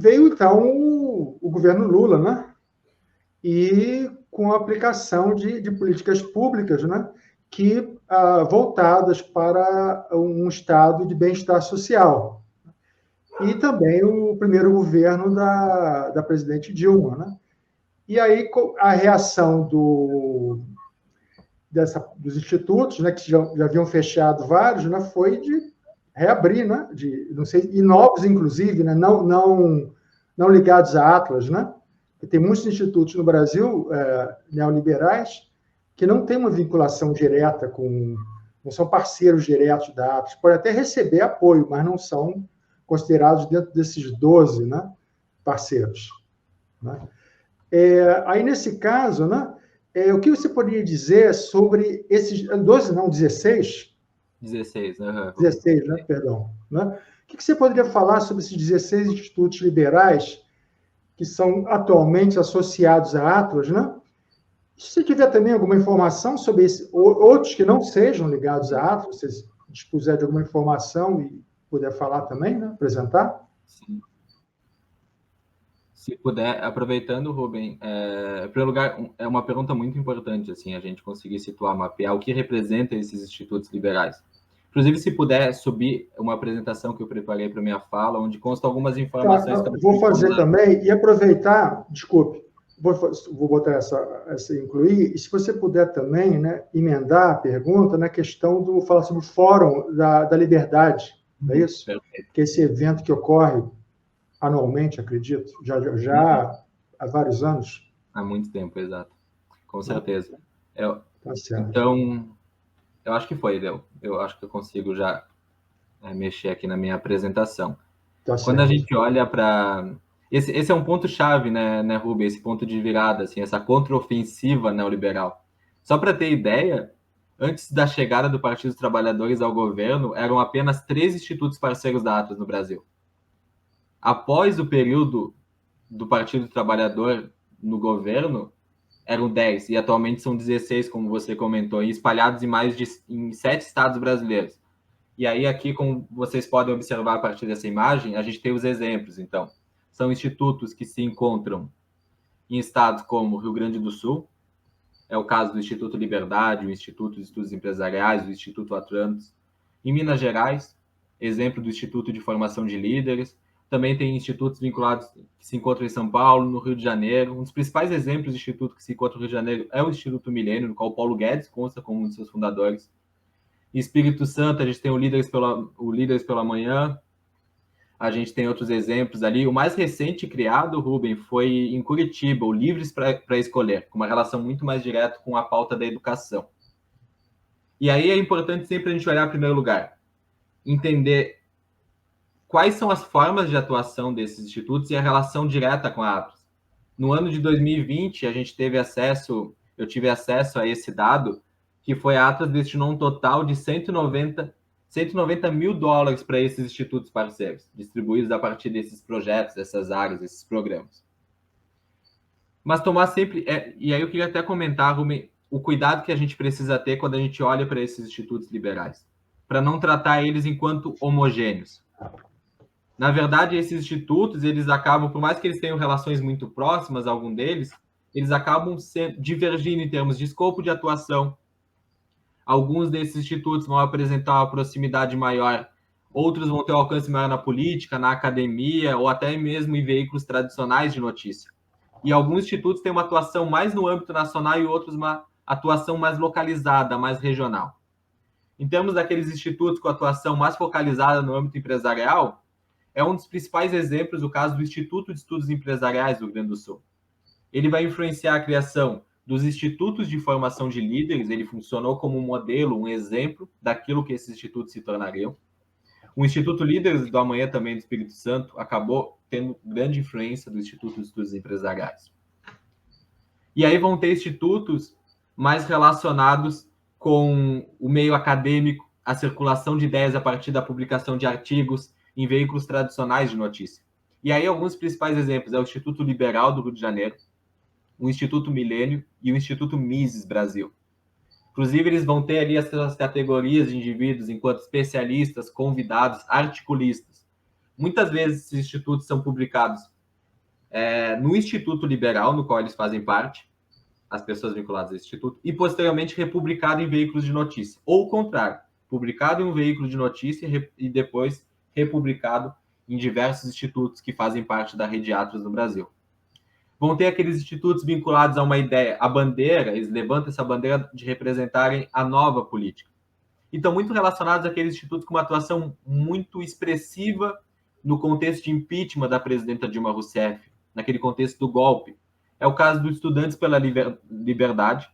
Veio, então, o governo Lula, né? E com a aplicação de políticas públicas, né? Que voltadas para um estado de bem-estar social. E também o primeiro governo da presidente Dilma, né? E aí a reação dos institutos, né, que já haviam fechado vários, né, foi de reabrir, né, não sei, e novos, inclusive, né, não ligados à Atlas, né? Tem muitos institutos no Brasil neoliberais que não têm uma vinculação direta não são parceiros diretos da Atlas, podem até receber apoio, mas não são considerados dentro desses 12, né, parceiros. Né? Aí, nesse caso, né, o que você poderia dizer sobre esses 12, não, 16? 16, uhum. 16, né, perdão. Né? O que você poderia falar sobre esses 16 institutos liberais que são atualmente associados à Atlas, né? Se você tiver também alguma informação sobre outros que não sejam ligados à Atlas, se você dispuser de alguma informação e puder falar também, né, apresentar. Sim. Se puder, aproveitando, Rubem, em primeiro lugar, é uma pergunta muito importante, assim, a gente conseguir situar, mapear o que representa esses institutos liberais. Inclusive, se puder subir uma apresentação que eu preparei para minha fala, onde consta algumas informações... Tá, vou fazer também e aproveitar, desculpe, vou botar essa incluir, e se você puder também, né, emendar a pergunta na questão falar sobre o Fórum da Liberdade, não é isso? Perfeito. Que é esse evento que ocorre anualmente, acredito, já há vários anos. Há muito tempo, exato. Com certeza. Tá certo. Então, eu acho que foi, Léo. Eu acho que eu consigo já mexer aqui na minha apresentação. Tá Quando certo. a gente olha para... Esse é um ponto-chave, né, Rubem? Esse ponto de virada, assim, essa contraofensiva neoliberal. Só para ter ideia, antes da chegada do Partido dos Trabalhadores ao governo, eram apenas 3 institutos parceiros da Atlas no Brasil. Após o período do Partido do Trabalhador no governo, eram 10, e atualmente são 16, como você comentou, e espalhados em 7 estados brasileiros. E aí, aqui, como vocês podem observar a partir dessa imagem, a gente tem os exemplos, então. São institutos que se encontram em estados como Rio Grande do Sul, é o caso do Instituto Liberdade, o Instituto de Estudos Empresariais, o Instituto Atlantis. Em Minas Gerais, exemplo do Instituto de Formação de Líderes. Também tem institutos vinculados que se encontram em São Paulo, no Rio de Janeiro. Um dos principais exemplos de instituto que se encontra no Rio de Janeiro é o Instituto Milênio, no qual o Paulo Guedes consta como um de seus fundadores. Em Espírito Santo, a gente tem o Líderes pela Manhã. A gente tem outros exemplos ali. O mais recente criado, Rubem, foi em Curitiba, o Livres para Escolher, com uma relação muito mais direta com a pauta da educação. E aí é importante sempre a gente olhar, em primeiro lugar, entender quais são as formas de atuação desses institutos e a relação direta com a Atlas. No ano de 2020, eu tive acesso a esse dado, que foi a Atlas destinou um total de 190 mil dólares para esses institutos parceiros, distribuídos a partir desses projetos, dessas áreas, desses programas. Mas tomar sempre... e aí eu queria até comentar, Rubem, o cuidado que a gente precisa ter quando a gente olha para esses institutos liberais, para não tratar eles enquanto homogêneos. Na verdade, esses institutos, eles acabam, por mais que eles tenham relações muito próximas, algum deles, eles acabam divergindo em termos de escopo de atuação. Alguns desses institutos vão apresentar uma proximidade maior, outros vão ter um alcance maior na política, na academia, ou até mesmo em veículos tradicionais de notícia. E alguns institutos têm uma atuação mais no âmbito nacional e outros uma atuação mais localizada, mais regional. Em termos daqueles institutos com atuação mais focalizada no âmbito empresarial, é um dos principais exemplos do caso do Instituto de Estudos Empresariais do Rio Grande do Sul. Ele vai influenciar a criação dos institutos de formação de líderes, ele funcionou como um modelo, um exemplo daquilo que esses institutos se tornariam. O Instituto Líderes do Amanhã, também do Espírito Santo, acabou tendo grande influência do Instituto de Estudos Empresariais. E aí vão ter institutos mais relacionados com o meio acadêmico, a circulação de ideias a partir da publicação de artigos em veículos tradicionais de notícia. E aí alguns principais exemplos é o Instituto Liberal do Rio de Janeiro, o Instituto Milênio e o Instituto Mises Brasil. Inclusive, eles vão ter ali as suas categorias de indivíduos enquanto especialistas, convidados, articulistas. Muitas vezes esses institutos são publicados no Instituto Liberal, no qual eles fazem parte, as pessoas vinculadas ao Instituto, e posteriormente republicado em veículos de notícia. Ou o contrário, publicado em um veículo de notícia e depois republicado em diversos institutos que fazem parte da rede Atlas no Brasil. Vão ter aqueles institutos vinculados a uma ideia, a bandeira, eles levantam essa bandeira de representarem a nova política. Então, muito relacionados àqueles institutos com uma atuação muito expressiva no contexto de impeachment da presidenta Dilma Rousseff, naquele contexto do golpe. É o caso dos Estudantes pela Liberdade,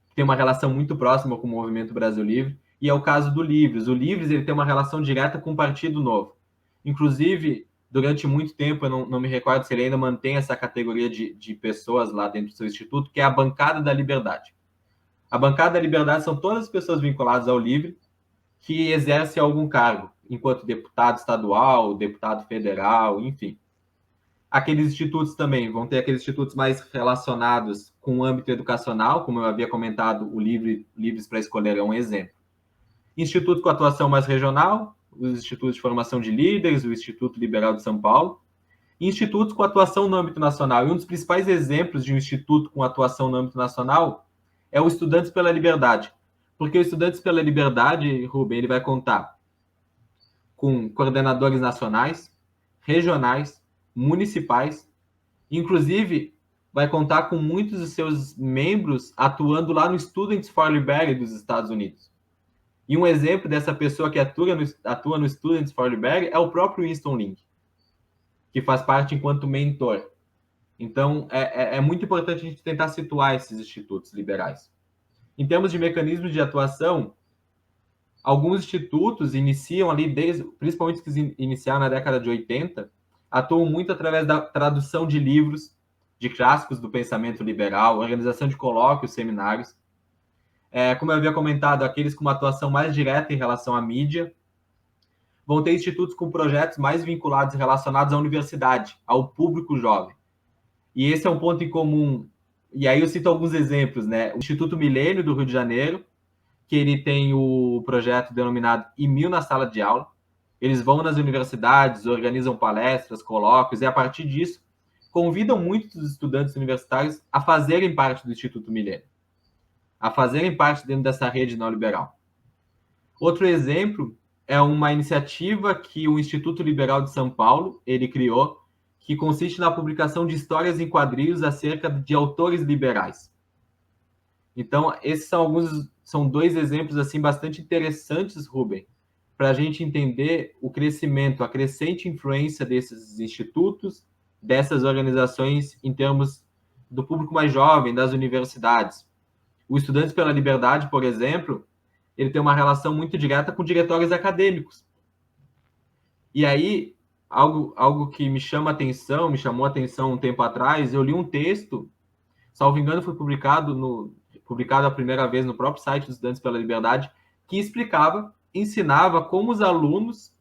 que tem uma relação muito próxima com o Movimento Brasil Livre, e é o caso do Livres. O Livres ele tem uma relação direta com o Partido Novo. Inclusive, durante muito tempo, eu não me recordo se ele ainda mantém essa categoria de pessoas lá dentro do seu instituto, que é a Bancada da Liberdade. A Bancada da Liberdade são todas as pessoas vinculadas ao Livre que exercem algum cargo, enquanto deputado estadual, deputado federal, enfim. Aqueles institutos também vão ter aqueles institutos mais relacionados com o âmbito educacional, como eu havia comentado, o Livres para Escolher é um exemplo. Instituto com atuação mais regional, os institutos de formação de líderes, o Instituto Liberal de São Paulo, e institutos com atuação no âmbito nacional. E um dos principais exemplos de um instituto com atuação no âmbito nacional é o Estudantes pela Liberdade. Porque o Estudantes pela Liberdade, Rubem, ele vai contar com coordenadores nacionais, regionais, municipais, inclusive vai contar com muitos dos seus membros atuando lá no Students for Liberty dos Estados Unidos. E um exemplo dessa pessoa que atua no Students for Liberty é o próprio Winston Link, que faz parte enquanto mentor. Então, é muito importante a gente tentar situar esses institutos liberais. Em termos de mecanismos de atuação, alguns institutos iniciam ali, principalmente os que iniciaram na década de 80, atuam muito através da tradução de livros, de clássicos do pensamento liberal, organização de colóquios, seminários. Como eu havia comentado, aqueles com uma atuação mais direta em relação à mídia. Vão ter institutos com projetos mais vinculados e relacionados à universidade, ao público jovem. E esse é um ponto em comum. E aí eu cito alguns exemplos, né? O Instituto Milênio do Rio de Janeiro, que ele tem o projeto denominado E-Mil na Sala de Aula. Eles vão nas universidades, organizam palestras, colóquios, e a partir disso, convidam muitos estudantes universitários a fazerem parte do Instituto Milênio, a fazerem parte dentro dessa rede neoliberal. Outro exemplo é uma iniciativa que o Instituto Liberal de São Paulo, ele criou, que consiste na publicação de histórias em quadrinhos acerca de autores liberais. Então, esses são dois exemplos assim bastante interessantes, Rubem, para a gente entender o crescimento, a crescente influência desses institutos, dessas organizações em termos do público mais jovem, das universidades. O Estudantes pela Liberdade, por exemplo, ele tem uma relação muito direta com diretórios acadêmicos. E aí, algo que me chamou a atenção um tempo atrás, eu li um texto, salvo engano, foi publicado a primeira vez no próprio site dos Estudantes pela Liberdade, que ensinava como os alunos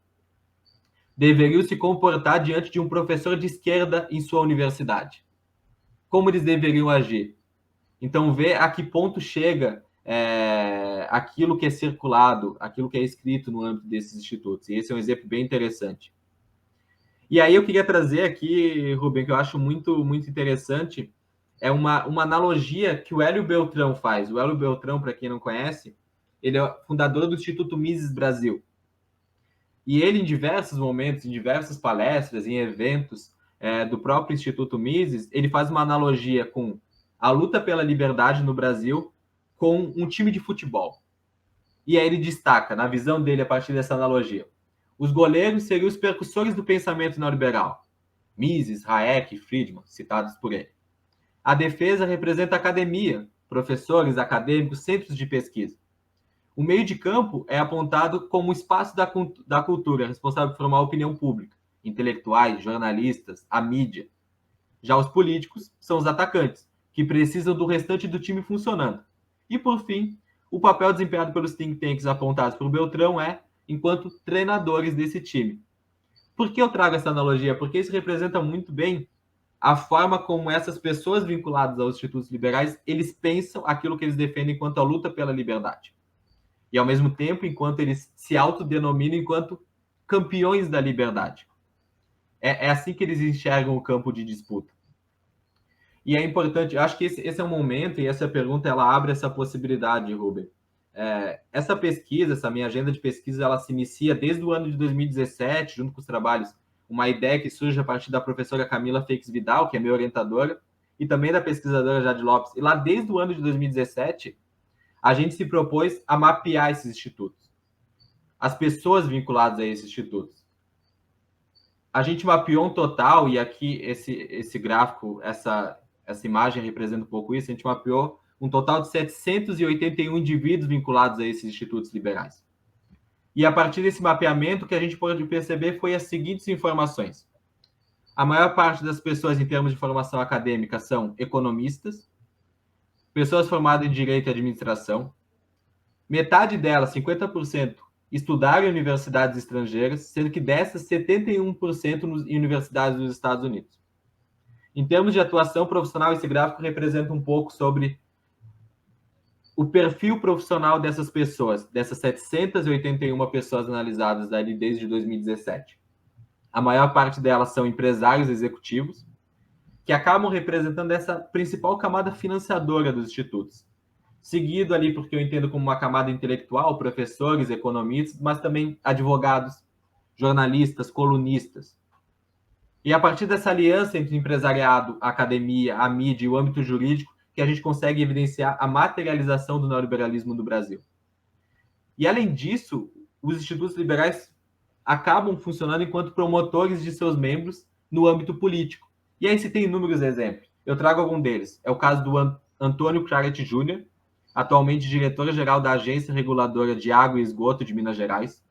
deveriam se comportar diante de um professor de esquerda em sua universidade. Como eles deveriam agir. Então, ver a que ponto chega aquilo que é circulado, aquilo que é escrito no âmbito desses institutos. E esse é um exemplo bem interessante. E aí eu queria trazer aqui, Rubem, que eu acho muito, muito interessante, é uma analogia que o Hélio Beltrão faz. O Hélio Beltrão, para quem não conhece, ele é fundador do Instituto Mises Brasil. E ele, em diversos momentos, em diversas palestras, em eventos do próprio Instituto Mises, ele faz uma analogia com a luta pela liberdade no Brasil com um time de futebol. E aí ele destaca, na visão dele, a partir dessa analogia, os goleiros seriam os percussores do pensamento neoliberal. Mises, Hayek, Friedman, citados por ele. A defesa representa a academia, professores, acadêmicos, centros de pesquisa. O meio de campo é apontado como o espaço da cultura, responsável por formar a opinião pública, intelectuais, jornalistas, a mídia. Já os políticos são os atacantes, que precisam do restante do time funcionando. E, por fim, o papel desempenhado pelos think tanks apontados por Beltrão enquanto treinadores desse time. Por que eu trago essa analogia? Porque isso representa muito bem a forma como essas pessoas vinculadas aos institutos liberais, eles pensam aquilo que eles defendem enquanto a luta pela liberdade. E, ao mesmo tempo, enquanto eles se autodenominam enquanto campeões da liberdade. É assim que eles enxergam o campo de disputa. E é importante, eu acho que esse é um momento, e essa pergunta ela abre essa possibilidade, Ruben. Essa pesquisa, essa minha agenda de pesquisa, ela se inicia desde o ano de 2017, junto com os trabalhos, uma ideia que surge a partir da professora Camila Feix Vidal, que é minha orientadora, e também da pesquisadora Jade Lopes. E lá desde o ano de 2017, a gente se propôs a mapear esses institutos, as pessoas vinculadas a esses institutos. A gente mapeou um total, e aqui esse gráfico, essa imagem representa um pouco isso, a gente mapeou um total de 781 indivíduos vinculados a esses institutos liberais. E a partir desse mapeamento, o que a gente pode perceber foi as seguintes informações. A maior parte das pessoas, em termos de formação acadêmica, são economistas, pessoas formadas em direito e administração. Metade delas, 50%, estudaram em universidades estrangeiras, sendo que dessas, 71% em universidades dos Estados Unidos. Em termos de atuação profissional, esse gráfico representa um pouco sobre o perfil profissional dessas pessoas, dessas 781 pessoas analisadas ali desde 2017. A maior parte delas são empresários executivos, que acabam representando essa principal camada financiadora dos institutos. Seguido ali, porque eu entendo como uma camada intelectual, professores, economistas, mas também advogados, jornalistas, colunistas. E a partir dessa aliança entre o empresariado, a academia, a mídia e o âmbito jurídico, que a gente consegue evidenciar a materialização do neoliberalismo no Brasil. E, além disso, os institutos liberais acabam funcionando enquanto promotores de seus membros no âmbito político. E aí se tem inúmeros exemplos. Eu trago algum deles. É o caso do Antônio Claret Júnior, atualmente diretor-geral da Agência Reguladora de Água e Esgoto de Minas Gerais.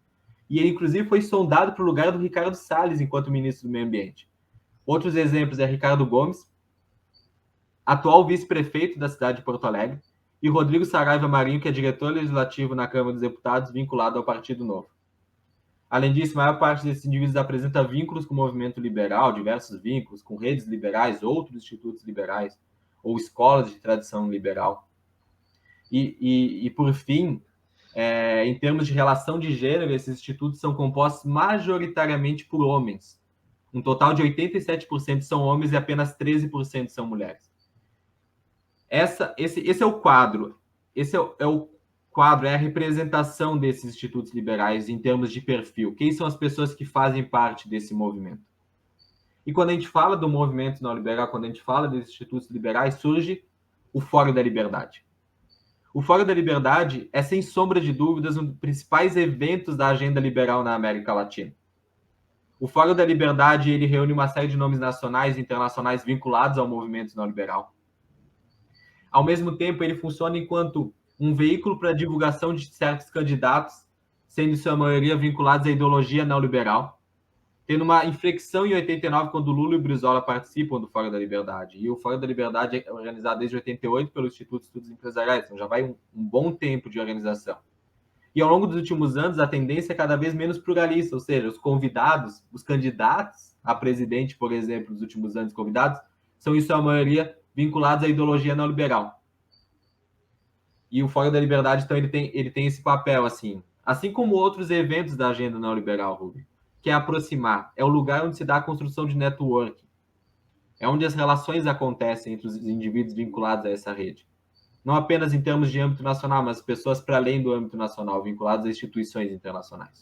E ele, inclusive, foi sondado para o lugar do Ricardo Salles enquanto ministro do Meio Ambiente. Outros exemplos é Ricardo Gomes, atual vice-prefeito da cidade de Porto Alegre, e Rodrigo Saraiva Marinho, que é diretor legislativo na Câmara dos Deputados, vinculado ao Partido Novo. Além disso, a maior parte desses indivíduos apresenta vínculos com o movimento liberal, diversos vínculos com redes liberais, outros institutos liberais, ou escolas de tradição liberal. E por fim, em termos de relação de gênero, esses institutos são compostos majoritariamente por homens. Um total de 87% são homens e apenas 13% são mulheres. Esse é o quadro. Esse é o quadro, é a representação desses institutos liberais em termos de perfil. Quem são as pessoas que fazem parte desse movimento? E quando a gente fala do movimento neoliberal, quando a gente fala desses institutos liberais, surge o Fórum da Liberdade. O Fórum da Liberdade é, sem sombra de dúvidas, um dos principais eventos da agenda liberal na América Latina. O Fórum da Liberdade ele reúne uma série de nomes nacionais e internacionais vinculados ao movimento neoliberal. Ao mesmo tempo, ele funciona enquanto um veículo para a divulgação de certos candidatos, sendo sua maioria vinculados à ideologia neoliberal, tendo uma inflexão em 89, quando Lula e o Brizola participam do Fórum da Liberdade. E o Fórum da Liberdade é organizado desde 88 pelo Instituto de Estudos Empresariais, então já vai um bom tempo de organização. E ao longo dos últimos anos, a tendência é cada vez menos pluralista, ou seja, os convidados, os candidatos a presidente, por exemplo, nos últimos anos convidados, são em sua maioria vinculados à ideologia neoliberal. E o Fórum da Liberdade, então, ele tem esse papel, assim como outros eventos da agenda neoliberal, Rubem, que é aproximar, é o lugar onde se dá a construção de network, é onde as relações acontecem entre os indivíduos vinculados a essa rede. Não apenas em termos de âmbito nacional, mas pessoas para além do âmbito nacional, vinculadas a instituições internacionais.